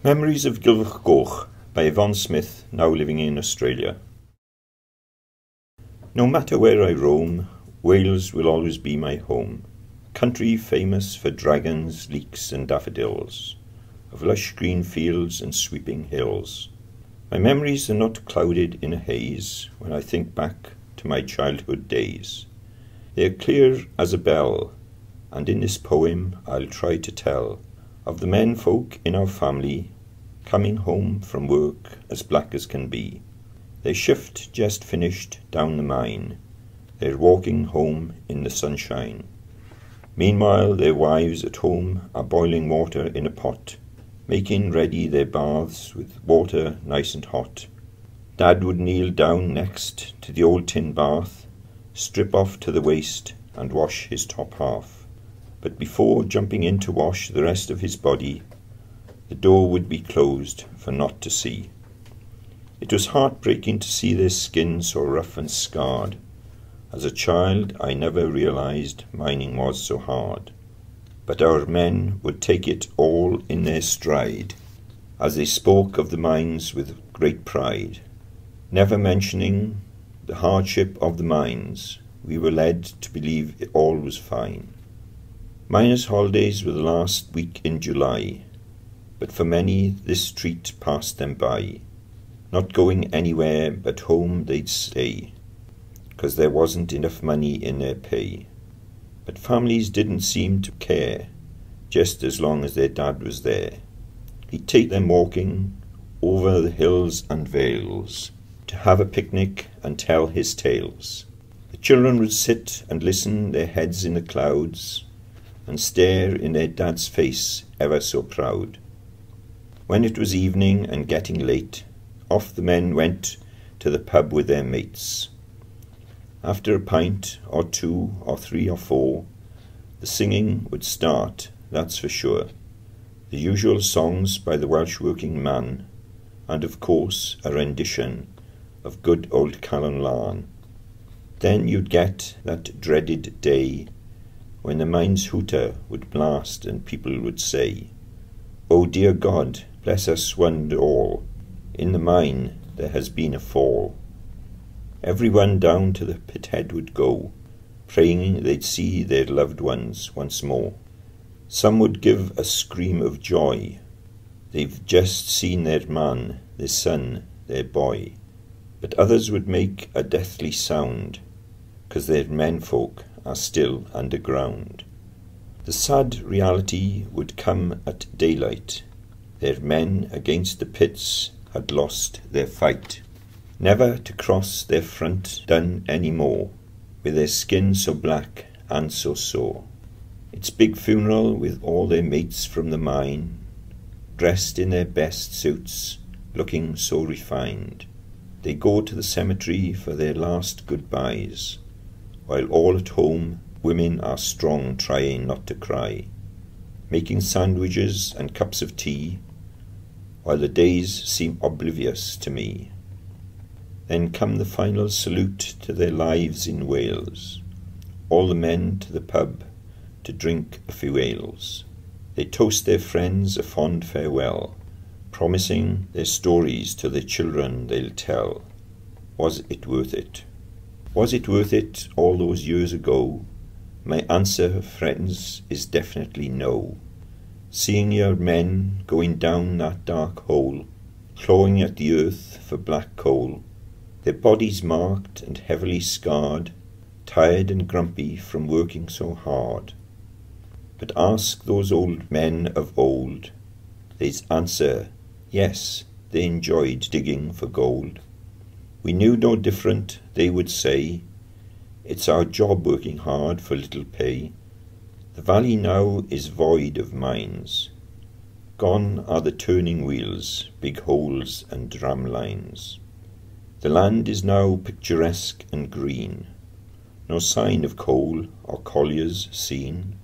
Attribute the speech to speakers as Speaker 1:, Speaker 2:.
Speaker 1: Memories of Gilfach Goch by Yvonne Smith, now living in Australia. No matter where I roam, Wales will always be my home. Country famous for dragons, leeks and daffodils, of lush green fields and sweeping hills. My memories are not clouded in a haze when I think back to my childhood days. They are clear as a bell, and in this poem I'll try to tell of the men folk in our family coming home from work as black as can be. Their shift just finished down the mine, they're walking home in the sunshine. Meanwhile their wives at home are boiling water in a pot, making ready their baths with water nice and hot. Dad would kneel down next to the old tin bath, strip off to the waist and wash his top half. But before jumping in to wash the rest of his body, the door would be closed for not to see. It was heartbreaking to see their skin so rough and scarred. As a child I never realized mining was so hard. But our men would take it all in their stride, as they spoke of the mines with great pride. Never mentioning the hardship of the mines, we were led to believe all was fine. Miners' holidays were the last week in July, but for many this treat passed them by. Not going anywhere but home they'd stay, 'cause there wasn't enough money in their pay. But families didn't seem to care, just as long as their dad was there. He'd take them walking over the hills and vales to have a picnic and tell his tales. The children would sit and listen, their heads in the clouds, and stare in their dad's face ever so proud. When it was evening and getting late, off the men went to the pub with their mates. After a pint or two or three or four, the singing would start, that's for sure. The usual songs by the Welsh working man, and of course a rendition of good old Calon Lân. Then you'd get that dreaded day when the mine's hooter would blast and people would say, "Oh dear God, bless us one and all, in the mine there has been a fall." Everyone down to the pit head would go, praying they'd see their loved ones once more. Some would give a scream of joy, they've just seen their man, their son, their boy. But others would make a deathly sound, 'cause their menfolk are still underground. The sad reality would come at daylight. Their men against the pits had lost their fight, never to cross their front dun any more, with their skin so black and so sore. It's big funeral with all their mates from the mine, dressed in their best suits, looking so refined. They go to the cemetery for their last goodbyes, while all at home women are strong, trying not to cry, making sandwiches and cups of tea, while the days seem oblivious to me. Then come the final salute to their lives in Wales, all the men to the pub to drink a few ales. They toast their friends a fond farewell, promising their stories to their children they'll tell. Was it worth it? Was it worth it all those years ago? My answer, friends, is definitely no. Seeing your men going down that dark hole, clawing at the earth for black coal, their bodies marked and heavily scarred, tired and grumpy from working so hard. But ask those old men of old, they'd answer, yes, they enjoyed digging for gold. We knew no different, they would say, it's our job working hard for little pay. The valley now is void of mines. Gone are the turning wheels, big holes and dram lines. The land is now picturesque and green, no sign of coal or colliers seen.